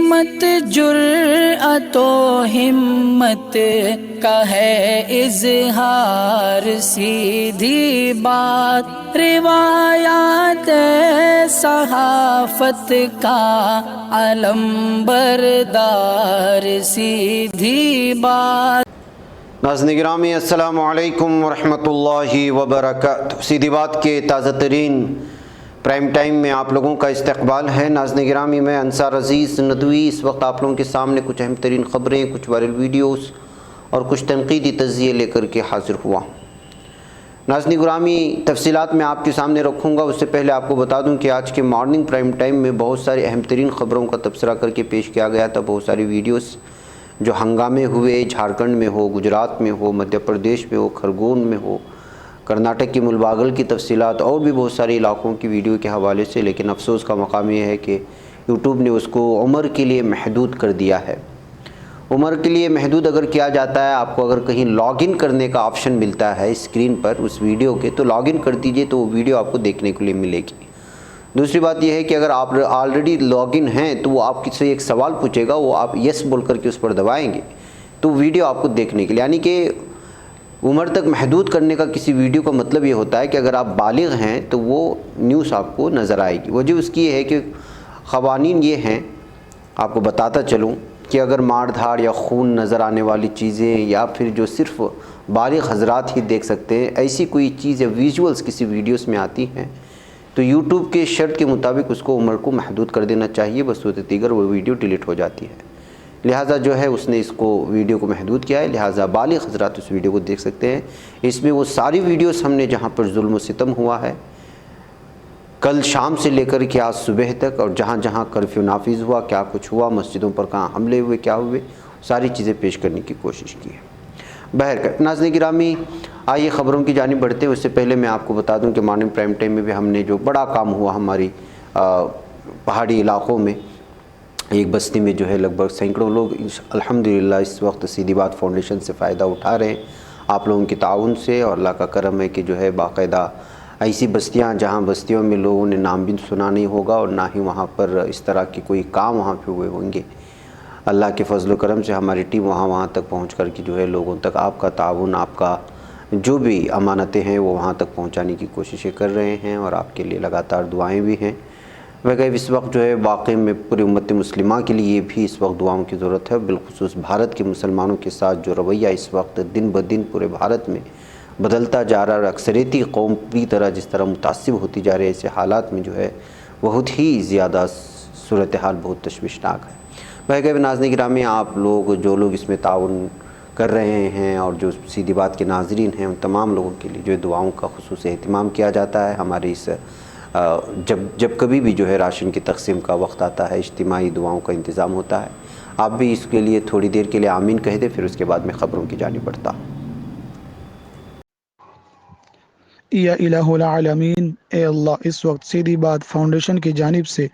سمت جرأت و ہمت کا ہے اظہار، سیدھی بات روایات صحافت کا علم بردار، سیدھی بات۔ ناظرین گرامی السلام علیکم ورحمۃ اللہ وبرکاتہ۔ سیدھی بات کے تازہ ترین پرائم ٹائم میں آپ لوگوں کا استقبال ہے۔ ناظرین گرامی، میں انصار عزیز ندوی اس وقت آپ لوگوں کے سامنے کچھ اہم ترین خبریں، کچھ وائرل ویڈیوز اور کچھ تنقیدی تجزیے لے کر کے حاضر ہوا۔ ناظرین گرامی، تفصیلات میں آپ کے سامنے رکھوں گا، اس سے پہلے آپ کو بتا دوں کہ آج کے مارننگ پرائم ٹائم میں بہت ساری اہم ترین خبروں کا تبصرہ کر کے پیش کیا گیا تھا۔ بہت ساری ویڈیوز جو ہنگامے ہوئے، جھارکھنڈ میں ہو، گجرات میں ہو، مدھیہ پردیش میں ہو، کھرگون میں ہو، کرناٹک کی ملباگل کی تفصیلات اور بھی بہت سارے علاقوں کی ویڈیو کے حوالے سے، لیکن افسوس کا مقام یہ ہے کہ یوٹیوب نے اس کو عمر کے لیے محدود کر دیا ہے۔ عمر کے لیے محدود اگر کیا جاتا ہے، آپ کو اگر کہیں لاگ ان کرنے کا آپشن ملتا ہے اسکرین پر اس ویڈیو کے، تو لاگ ان کر دیجئے تو وہ ویڈیو آپ کو دیکھنے کے لیے ملے گی۔ دوسری بات یہ ہے کہ اگر آپ آلریڈی لاگ ان ہیں تو وہ آپ سے ایک سوال پوچھے گا، وہ آپ یس بول کر کے اس پر دبائیں گے تو ویڈیو آپ کو دیکھنے کے لیے، یعنی کہ عمر تک محدود کرنے کا کسی ویڈیو کا مطلب یہ ہوتا ہے کہ اگر آپ بالغ ہیں تو وہ نیوز آپ کو نظر آئے گی۔ وجہ اس کی یہ ہے کہ قوانین یہ ہیں، آپ کو بتاتا چلوں کہ اگر مار دھاڑ یا خون نظر آنے والی چیزیں یا پھر جو صرف بالغ حضرات ہی دیکھ سکتے ہیں، ایسی کوئی چیز یا ویژولز کسی ویڈیوز میں آتی ہیں تو یوٹیوب کے شرط کے مطابق اس کو عمر کو محدود کر دینا چاہیے، بصورت دیگر وہ ویڈیو ڈیلیٹ ہو جاتی ہے۔ لہٰذا جو ہے اس نے اس کو ویڈیو کو محدود کیا ہے، لہٰذا بالغ حضرات اس ویڈیو کو دیکھ سکتے ہیں۔ اس میں وہ ساری ویڈیوز ہم نے جہاں پر ظلم و ستم ہوا ہے کل شام سے لے کر کے آج صبح تک، اور جہاں جہاں کرفیو نافذ ہوا، کیا کچھ ہوا، مسجدوں پر کہاں حملے ہوئے، کیا ہوئے، ساری چیزیں پیش کرنے کی کوشش کی ہے۔ بہرکیف ناظرین گرامی، آئیے خبروں کی جانب بڑھتے ہیں۔ اس سے پہلے میں آپ کو بتا دوں کہ مارننگ پرائم ٹائم میں بھی ہم نے جو بڑا کام ہوا ہماری پہاڑی علاقوں میں، ایک بستی میں جو ہے لگ بھگ سینکڑوں لوگ الحمدللہ اس وقت سیدھی بات فاؤنڈیشن سے فائدہ اٹھا رہے ہیں آپ لوگوں کے تعاون سے، اور اللہ کا کرم ہے کہ جو ہے باقاعدہ ایسی بستیاں جہاں بستیوں میں لوگوں نے نام بھی سنا نہیں ہوگا اور نہ ہی وہاں پر اس طرح کی کوئی کام وہاں پہ ہوئے ہوں گے، اللہ کے فضل و کرم سے ہماری ٹیم وہاں تک پہنچ کر کے جو ہے لوگوں تک آپ کا تعاون، آپ کا جو بھی امانتیں ہیں وہ وہاں تک پہنچانے کی کوششیں کر رہے ہیں، اور آپ کے لیے لگاتار دعائیں بھی ہیں۔ وغیرہ اس وقت جو ہے واقعی میں پوری امت مسلمہ کے لیے بھی اس وقت دعاؤں کی ضرورت ہے، بالخصوص بھارت کے مسلمانوں کے ساتھ جو رویہ اس وقت دن بدن پورے بھارت میں بدلتا جا رہا ہے، اور اکثریتی قوم کی طرح جس طرح متعصب ہوتی جا رہی ہے، ایسے حالات میں جو ہے بہت ہی زیادہ صورتحال بہت تشویشناک ہے۔ وغیرہ ناظرین گرامی، آپ لوگ جو لوگ اس میں تعاون کر رہے ہیں اور جو سیدھی بات کے ناظرین ہیں، ان تمام لوگوں کے لیے جو ہے دعاؤں کا خصوصی اہتمام کیا جاتا ہے۔ ہمارے اس جب کبھی بھی جو ہے راشن کی تقسیم کا وقت آتا ہے، اجتماعی دعاؤں کا انتظام ہوتا ہے۔ آپ بھی اس کے لیے تھوڑی دیر کے لیے آمین کہہ دیں، پھر اس کے بعد میں خبروں کی جانب بڑھتا ہوں۔ یا الہ العالمین، اے اللہ، اس وقت سیدھی بات فاؤنڈیشن کی جانب سے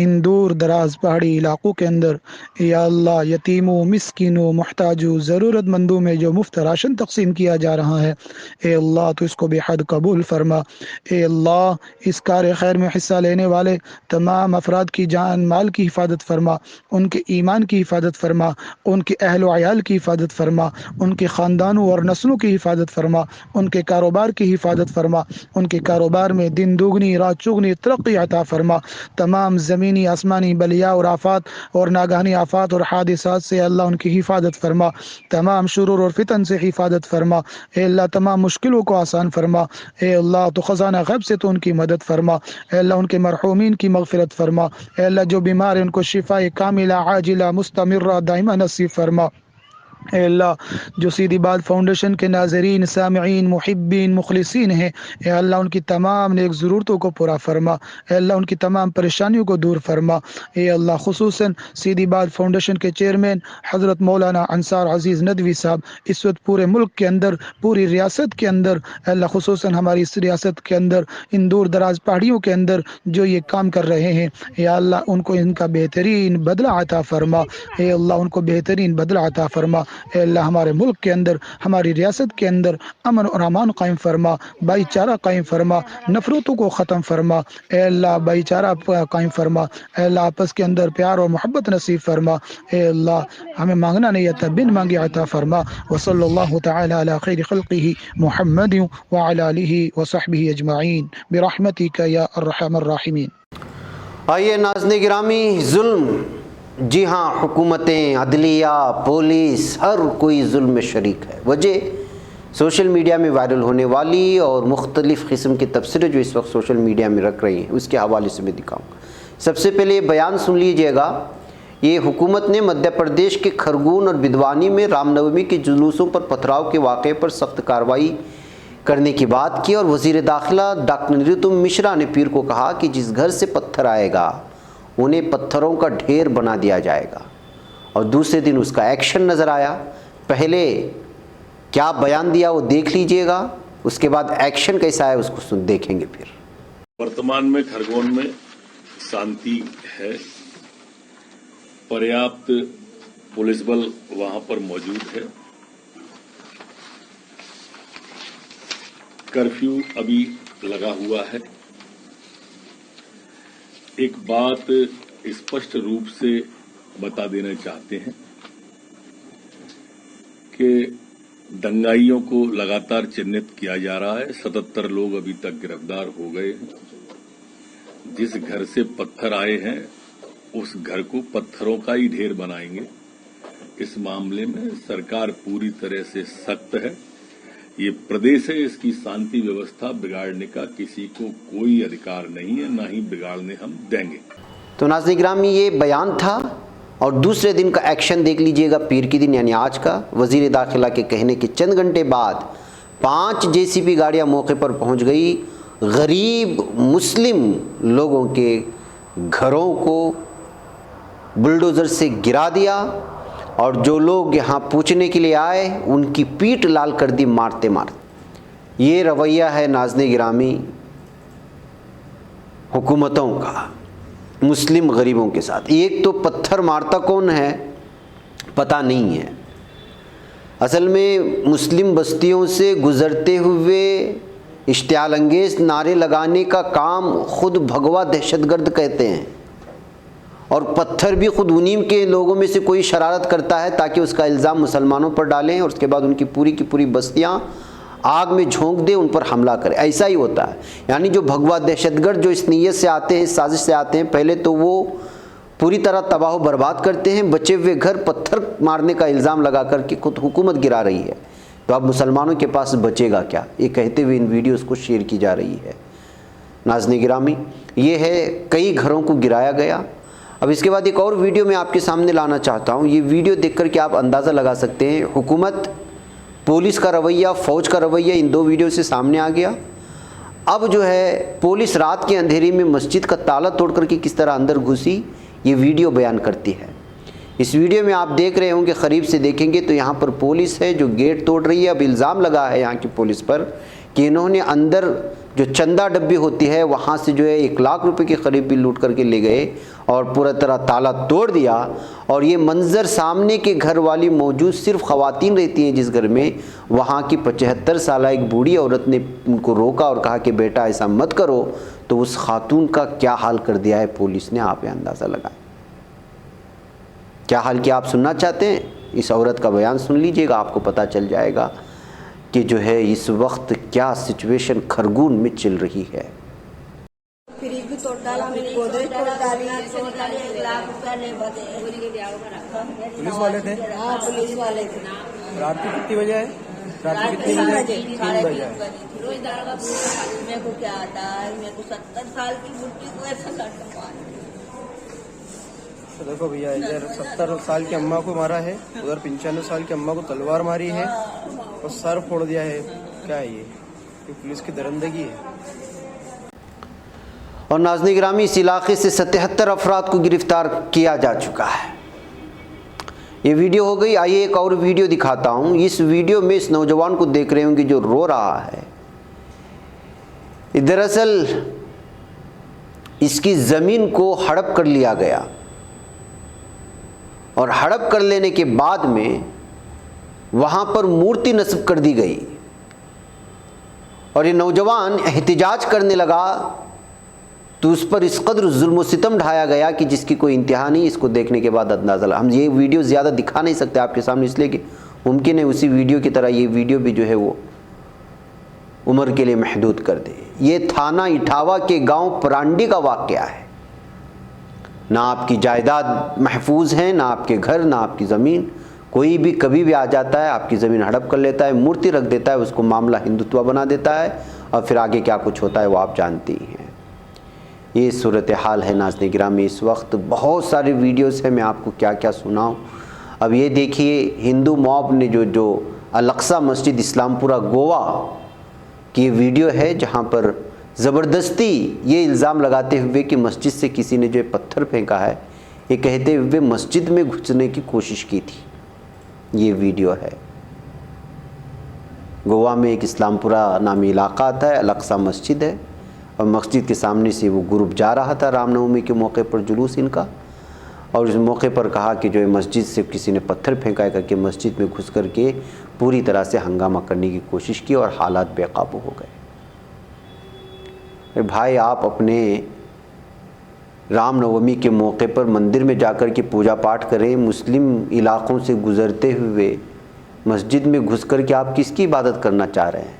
ان دور دراز پہاڑی علاقوں کے اندر یا اللہ یتیموں، مسکینوں، محتاجوں، ضرورت مندوں میں جو مفت راشن تقسیم کیا جا رہا ہے، اے اللہ تو اس کو بے حد قبول فرما۔ اے اللہ، اس کار خیر میں حصہ لینے والے تمام افراد کی جان مال کی حفاظت فرما، ان کے ایمان کی حفاظت فرما، ان کے اہل و عیال کی حفاظت فرما، ان کے خاندانوں اور نسلوں کی حفاظت فرما، ان کے کاروبار کی حفاظت فرما، ان کے کاروبار میں دن دگنی رات چگنی ترقی عطا فرما۔ تمام زمینی آسمانی بلیاء اور آفات اور ناگہانی آفات اور حادثات سے اللہ ان کی حفاظت فرما، تمام شرور اور فتن سے حفاظت فرما۔ اے اللہ، تمام مشکلوں کو آسان فرما۔ اے اللہ تو خزانہ غیب سے تو ان کی مدد فرما۔ اے اللہ ان کے مرحومین کی مغفرت فرما۔ اے اللہ جو بیمار ہیں ان کو شفاء کاملہ عاجلہ مستمرہ دائمہ نصیب فرما۔ اے اللہ جو سیدھی بات فاؤنڈیشن کے ناظرین، سامعین، محبین، مخلصین ہیں، اے اللہ ان کی تمام نیک ضرورتوں کو پورا فرما۔ اے اللہ ان کی تمام پریشانیوں کو دور فرما۔ اے اللہ خصوصاً سیدھی بات فاؤنڈیشن کے چیئرمین حضرت مولانا انصار عزیز ندوی صاحب اس وقت پورے ملک کے اندر، پوری ریاست کے اندر، اے اللہ خصوصاً ہماری اس ریاست کے اندر ان دور دراز پہاڑیوں کے اندر جو یہ کام کر رہے ہیں، یا اللہ ان کو ان کا بہترین بدلہ عطا فرما۔ اے اللہ ان کو بہترین بدلہ عطا فرما۔ اے اللہ ہمارے ملک کے اندر، ہماری ریاست کے اندر امن اور امان قائم فرما، بھائی چارہ قائم فرما، نفرتوں کو ختم فرما، اے اللہ بھائی چارہ قائم فرما، اے اللہ آپس کے اندر پیار اور محبت نصیب فرما، اے اللہ ہمیں مانگنا نہیں آتا، بن مانگے عطا فرما۔ وصلی اللہ تعالی علی خیر خلقہ محمد وعلی آلہ وصحبہ اجمعین برحمتک یا ارحم الراحمین۔ آئیے ناظرین گرامی، ظلم، جی ہاں، حکومتیں، عدلیہ، پولیس، ہر کوئی ظلم میں شریک ہے۔ وجہ سوشل میڈیا میں وائرل ہونے والی اور مختلف قسم کے تبصرے جو اس وقت سوشل میڈیا میں رکھ رہے ہیں، اس کے حوالے سے میں دکھاؤں گا۔ سب سے پہلے یہ بیان سن لیجئے گا۔ یہ حکومت نے مدھیہ پردیش کے کھرگون اور بدوانی میں رام نومی کے جلوسوں پر پتھراؤ کے واقعے پر سخت کارروائی کرنے کی بات کی، اور وزیر داخلہ ڈاکٹر نروتم مشرا نے پیر کو کہا کہ جس گھر سے پتھر آئے گا انہیں پتھروں کا ڈھیر بنا دیا جائے گا، اور دوسرے دن اس کا ایکشن نظر آیا۔ پہلے کیا بیان دیا وہ دیکھ لیجئے گا، اس کے بعد ایکشن کیسا ہے اس کو دیکھیں گے۔ پھر वर्तमान में खरगोन में शांति है, पर्याप्त पुलिस बल वहां पर मौजूद है। कर्फ्यू अभी लगा हुआ है। एक बात स्पष्ट रूप से बता देना चाहते हैं कि दंगाइयों को लगातार चिन्हित किया जा रहा है। 77 लोग अभी तक गिरफ्तार हो गए हैं। जिस घर से पत्थर आए हैं उस घर को पत्थरों का ही ढेर बनाएंगे। इस मामले में सरकार पूरी तरह से सख्त है। ये प्रदेश है, इसकी शांति व्यवस्था बिगाड़ने का किसी को कोई अधिकार नहीं है, ना ही बिगाड़ने हम देंगे। तो नाज़रीन गिरामी, ये बयान था, और दूसरे दिन का एक्शन देख लीजिएगा। पीर के दिन यानी आज का वजीर दाखिला के कहने के चंद घंटे बाद 5 जेसीबी गाड़ियां मौके पर पहुंच गई। गरीब मुस्लिम लोगों के घरों को बुलडोज़र से गिरा दिया, और जो लोग यहाँ पूछने के लिए आए उनकी पीठ लाल कर दी मारते मारते। ये रवैया है नाज़रीन गिरामी हुकूमतों का मुस्लिम गरीबों के साथ। एक तो पत्थर मारता कौन है पता नहीं है। असल में मुस्लिम बस्तियों से गुज़रते हुए इश्तियाल अंगेज़ नारे लगाने का काम खुद भगवा दहशतगर्द कहते हैं, और पत्थर भी खुद उन्हीं के लोगों में से कोई शरारत करता है ताकि उसका इल्ज़ाम मुसलमानों पर डालें, और उसके बाद उनकी पूरी की पूरी बस्तियाँ आग में झोंक दे, उन पर हमला करे। ऐसा ही होता है। यानी जो भगवा दहशतगर्द जो इस नीयत से आते हैं, इस साजिश से आते हैं, पहले तो वो पूरी तरह तबाह बर्बाद करते हैं। बचे हुए घर पत्थर मारने का इल्ज़ाम लगा कर के खुद हुकूमत गिरा रही है। तो अब मुसलमानों के पास बचेगा क्या, ये कहते हुए इन वीडियोज़ को शेयर की जा रही है। नाज़रीन गिरामी, ये है कई घरों को गिराया गया। अब इसके बाद एक और वीडियो मैं आपके सामने लाना चाहता हूँ। ये वीडियो देख कर के आप अंदाज़ा लगा सकते हैं हुकूमत, पुलिस का रवैया, फ़ौज का रवैया इन 2 वीडियो से सामने आ गया। अब जो है पुलिस रात के अंधेरे में मस्जिद का ताला तोड़ करके किस तरह अंदर घुसी, ये वीडियो बयान करती है। इस वीडियो में आप देख रहे होंगे, करीब से देखेंगे तो यहाँ पर पुलिस है जो गेट तोड़ रही है। अब इल्ज़ाम लगा है यहाँ की पुलिस पर कि इन्होंने अंदर जो चंदा डब्बी होती है वहाँ से जो है 1 लाख रुपए के करीब भी लूट करके ले गए, और पूरा तरह ताला तोड़ दिया। और ये मंजर सामने के घर वाली मौजूद सिर्फ ख़वातीन रहती हैं जिस घर में, वहाँ की 75 साल एक बूढ़ी औरत ने उनको रोका और कहा कि बेटा ऐसा मत करो, तो उस खातून का क्या हाल कर दिया है पुलिस ने, आप ये अंदाज़ा लगाएं। क्या हाल किया आप सुनना चाहते हैं? इस औरत का बयान सुन लीजिएगा, आपको पता चल जाएगा कि जो है इस वक्त क्या सिचुएशन खरगोन में चल रही है। फ्रिज भी तोड़ डाला, गोदरेज तोड़ डाली। 1 लाख रुपया ले बचे। पुलिस वाले थे? हाँ, पुलिस वाले थे। रात की कितनी बजे है? रात की कितनी बजे? 3 बजे। रोज दारोगा पूछा मेरे को क्या आता है, मेरे को 70 साल की बुढ़ी को ऐसा लड़का मारा। तो देखो भैया, इधर 70 साल की अम्मा को मारा है, उधर 95 साल की अम्मा को तलवार मारी है और सर फोड़ दिया है। क्या है ये पुलिस की दरिंदगी है। और नाज़रीन गिरामी, इस इलाके से 77 अफराद को गिरफ्तार किया जा चुका है। ये वीडियो हो गई। आइए एक और वीडियो दिखाता हूँ। इस वीडियो में इस नौजवान को देख रहे होंगे जो रो रहा है। दरअसल इसकी ज़मीन को हड़प कर लिया गया, और हड़प कर लेने के बाद में वहाँ पर मूर्ति नस्ब कर दी गई और ये नौजवान एहतिजाज करने लगा तो उस पर इस कदर जुल्म व सितम ढाया गया कि जिसकी कोई इंतहा नहीं। इसको देखने के बाद अंदाज़ा लगा। हम ये वीडियो ज़्यादा दिखा नहीं सकते आपके सामने, इसलिए कि मुमकिन है उसी वीडियो की तरह ये वीडियो भी जो है वो उम्र के लिए महदूद कर दे। ये थाना इटावा के गांव परांडी का वाक़या है। ना आपकी जायदाद महफूज है, ना आपके घर, ना आपकी ज़मीन। कोई भी कभी भी आ जाता है, आपकी ज़मीन हड़प कर लेता है, मूर्ति रख देता है, उसको मामला हिंदुत्व बना देता है और फिर आगे क्या कुछ होता है वो आप जानती हैं। ये सूरत हाल है नाज़रीन गिरामी इस वक्त। बहुत सारे वीडियोस हैं, मैं आपको क्या क्या सुनाऊं। अब ये देखिए हिंदू मॉब ने जो अल-अक्सा मस्जिद इस्लामपुरा गोवा की वीडियो है, जहाँ पर ज़बरदस्ती ये इल्ज़ाम लगाते हुए कि मस्जिद से किसी ने जो पत्थर फेंका है, ये कहते हुए मस्जिद में घुसने की कोशिश की थी। ये वीडियो है। गोवा में एक इस्लामपुरा नामी इलाका आता है, अल-अक्सा मस्जिद है और मस्जिद के सामने से वो ग्रुप जा रहा था रामनवमी के मौके पर, जुलूस इनका, और इस मौके पर कहा कि जो मस्जिद से किसी ने पत्थर फेंका है करके मस्जिद में घुस करके पूरी तरह से हंगामा करने की कोशिश की और हालात बेकाबू हो गए। भाई आप अपने रामनवमी के मौके पर मंदिर में जाकर के पूजा पाठ करें, मुस्लिम इलाक़ों से गुज़रते हुए मस्जिद में घुस कर के आप किसकी इबादत करना चाह रहे हैं?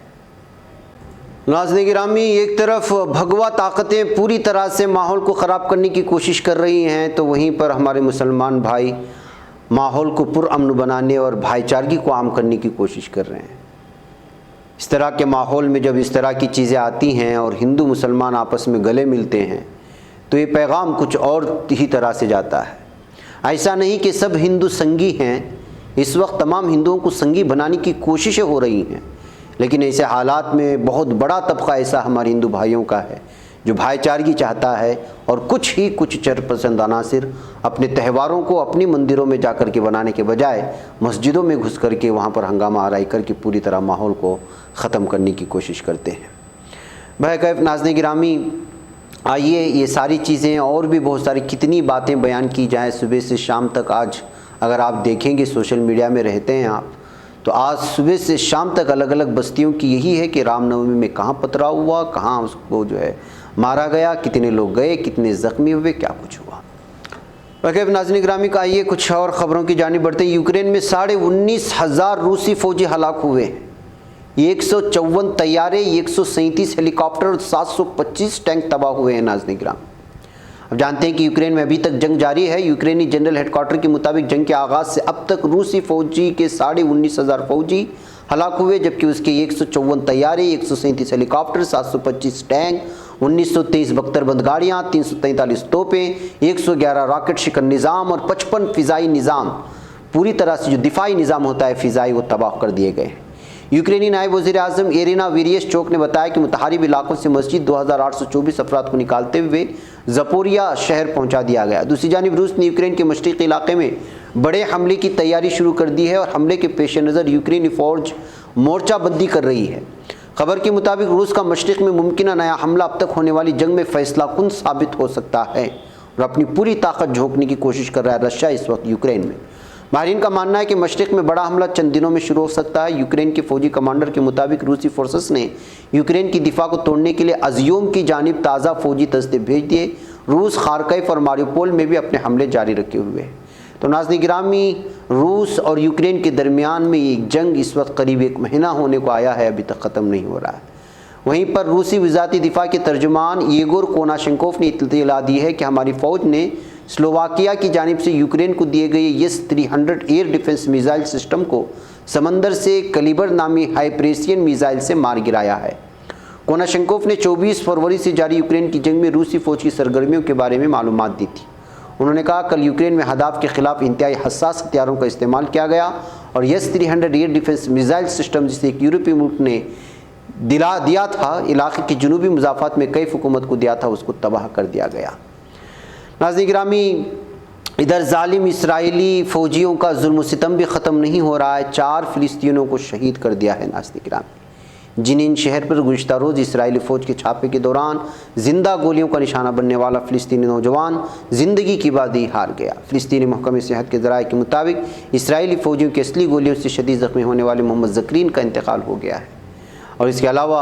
नाज़रीन गिरामी, एक तरफ भगवा ताकतें पूरी तरह से माहौल को ख़राब करने की कोशिश कर रही हैं, तो वहीं पर हमारे मुसलमान भाई माहौल को पुरअमन बनाने और भाईचारगी को आम करने की कोशिश कर रहे हैं। इस तरह के माहौल में जब इस तरह की चीज़ें आती हैं और हिंदू मुसलमान आपस में गले मिलते हैं तो ये पैगाम कुछ और ही तरह से जाता है। ऐसा नहीं कि सब हिंदू संगी हैं, इस वक्त तमाम हिंदुओं को संगी बनाने की कोशिशें हो रही हैं, लेकिन ऐसे हालात में बहुत बड़ा तबका ऐसा हमारे हिंदू भाइयों का है जो भाईचारगी चाहता है और कुछ चरपसंद अनासिर अपने त्योहारों को अपनी मंदिरों में जाकर के बनाने के बजाय मस्जिदों में घुस करके वहाँ पर हंगामा आराई करके पूरी तरह माहौल को ख़त्म करने की कोशिश करते हैं। बहरकैफ नाज़रीन गिरामी, आइए ये सारी चीज़ें और भी बहुत सारी कितनी बातें बयान की जाएँ सुबह से शाम तक। आज अगर आप देखेंगे सोशल मीडिया में रहते हैं आप, तो आज सुबह से शाम तक अलग अलग बस्तियों की यही है कि रामनवमी में कहाँ पथराव हुआ, कहाँ उसको जो है मारा गया, कितने लोग गए, कितने ज़ख्मी हुए, क्या कुछ हुआ। वैसे नाज़रीन गिरामी का आइए कुछ और ख़बरों की जानिब बढ़ते हैं। यूक्रेन में 19,500 रूसी फ़ौजी हलाक हुए हैं। 154 तैयारे, 137 हेलीकॉप्टर और 725 टैंक तबाह हुए हैं। नाज़रीन गिरामी, अब जानते हैं कि यूक्रेन में अभी तक जंग जारी है। यूक्रेनी जनरल हेडक्वार्टर के मुताबिक जंग के आगाज़ से अब तक रूसी फ़ौजी के 19,500 फ़ौजी हलाक हुए, जबकि उसके 154 तैयारे, 137 हेलीकॉप्टर, 725 टैंक, 1923 बख्तरबंद गाड़ियाँ, 343 तोपें, 111 रॉकेट शिकन निज़ाम और 55 फ़िज़ाई निज़ाम, पूरी तरह से जो दिफाई निज़ाम होता है फ़िज़ाई, वो तबाह कर दिए गए हैं। यूक्रेनी नायब वज़ीर आज़म एरिना वीरियशचोक ने बताया कि मुतहारिब इलाकों से मस्जिद 2,824 अफराद को निकालते हुए ज़पोरिया शहर पहुंचा दिया गया। दूसरी जानिब रूस ने यूक्रेन के मशरिक़ी इलाके में बड़े हमले की तैयारी शुरू कर दी है और हमले के पेश नज़र यूक्रेनी फ़ौज मोर्चाबंदी कर रही है। खबर के मुताबिक रूस का मशरिक़ में मुमकिन नया हमला अब तक होने वाली जंग में फ़ैसला कुन साबित हो सकता है और अपनी पूरी ताकत झोंकने की कोशिश कर रहा है रशिया इस वक्त यूक्रेन में। माहिरीन का मानना है कि मशरिक़ में बड़ा हमला चंद दिनों में शुरू हो सकता है। यूक्रेन के फ़ौजी कमांडर के मुताबिक रूसी फोर्सेस ने यूक्रेन की दिफा को तोड़ने के लिए अज़यूम की जानिब ताज़ा फ़ौजी दस्ते भेज दिए। रूस खारकीव और मारियोपोल में भी अपने हमले जारी रखे हुए हैं। तो नाज़रीन गिरामी, रूस और यूक्रेन के दरमियान में ये जंग इस वक्त करीब 1 महीना होने को आया है, अभी तक ख़त्म नहीं हो रहा है। वहीं पर रूसी वज़ारती दिफा के तर्जुमान येगोर कोनाशेंकोव ने इत्तला दी है कि हमारी फ़ौज ने स्लोवाकिया की जानिब से यूक्रेन को दिए गए S-300 air defence missile system को समंदर से कलीबर नामी हाइपरेसियन मिसाइल से मार गिराया है। कोनाशेंकोव ने 24 फरवरी से जारी यूक्रेन की जंग में रूसी फ़ौज की सरगर्मियों के बारे में मालूमात दी थी। उन्होंने कहा, कल यूक्रेन में हदाफ के खिलाफ इंतहाई हसास हथियारों का इस्तेमाल किया गया और S-300 air defence missile system, जिसे एक यूरोपीय मुल्क ने दिया था, इलाके की जनूबी मुजाफात में कई हुकूमत को दिया था, उसको तबाह कर दिया गया। नाज़रीन गिरामी, इधर जालिम इसराइली फ़ौजियों का जुल्म सितम भी ख़त्म नहीं हो रहा है। 4 फ़िलिस्तीनों को शहीद कर दिया है। नाज़रीन गिरामी, جنین شہر پر گزشتہ روز اسرائیلی فوج کے چھاپے کے دوران زندہ گولیوں کا نشانہ بننے والا فلسطینی نوجوان زندگی کی بادی ہار گیا۔ فلسطینی محکمہ صحت کے ذرائع کے مطابق اسرائیلی فوجیوں کی اصلی گولیوں سے شدید زخمی ہونے والے محمد زکرین کا انتقال ہو گیا ہے۔ اور اس کے علاوہ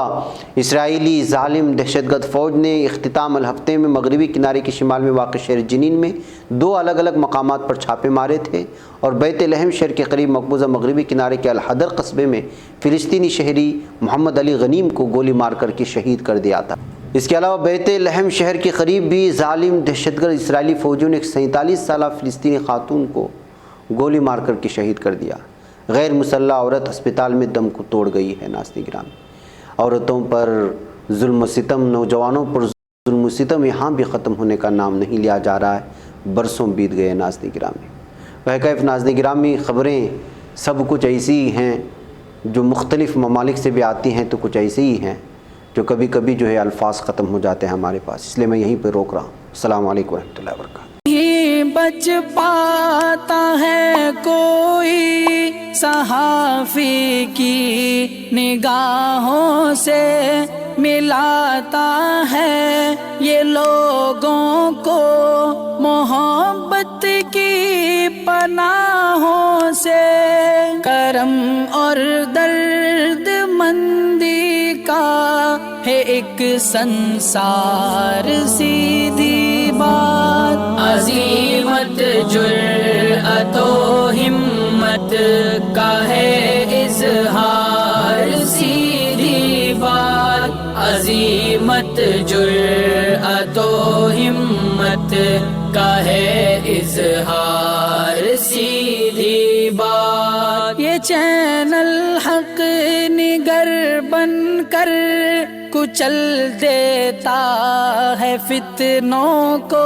اسرائیلی ظالم دہشت گرد فوج نے اختتام الہفتے میں مغربی کنارے کے شمال میں واقع شہر جنین میں 2 الگ الگ مقامات پر چھاپے مارے تھے اور بیت لحم شہر کے قریب مقبوضہ مغربی کنارے کے الحدر قصبے میں فلسطینی شہری محمد علی غنیم کو گولی مار کر کے شہید کر دیا تھا۔ اس کے علاوہ بیت لحم شہر کے قریب بھی ظالم دہشت گرد اسرائیلی فوجیوں نے ایک 47 سالہ فلسطینی خاتون کو گولی مار کر کے شہید کر دیا۔ غیر مسلح عورت ہسپتال میں دم کو توڑ گئی ہے۔ ناظرین گرامی، عورتوں پر ظلم و ستم، نوجوانوں پر ظلم و ستم یہاں بھی ختم ہونے کا نام نہیں لیا جا رہا ہے۔ برسوں بیت گئے ناظرین گرامی۔ کیف ناظرین گرامی، خبریں سب کچھ ایسی ہی ہیں جو مختلف ممالک سے بھی آتی ہیں، تو کچھ ایسی ہی ہیں جو کبھی کبھی جو ہے الفاظ ختم ہو جاتے ہیں ہمارے پاس، اس لیے میں یہیں پہ روک رہا ہوں۔ السلام علیکم ورحمۃ اللہ وبرکاتہ۔ بچ پاتا ہے کوئی صحافی کی نگاہوں سے، ملاتا ہے یہ لوگوں کو محبت کی پناہوں سے، کرم اور درد مندی کا ہے ایک سنسار، سیدھی بات عزیمت جرأت و ہمت کا ہے اظہار، سیدھی بات عزیمت جرأت و ہمت کا ہے اظہار، سیدھی بات۔ یہ چینل حق نگر بن کر کچل دیتا ہے فتنوں کو،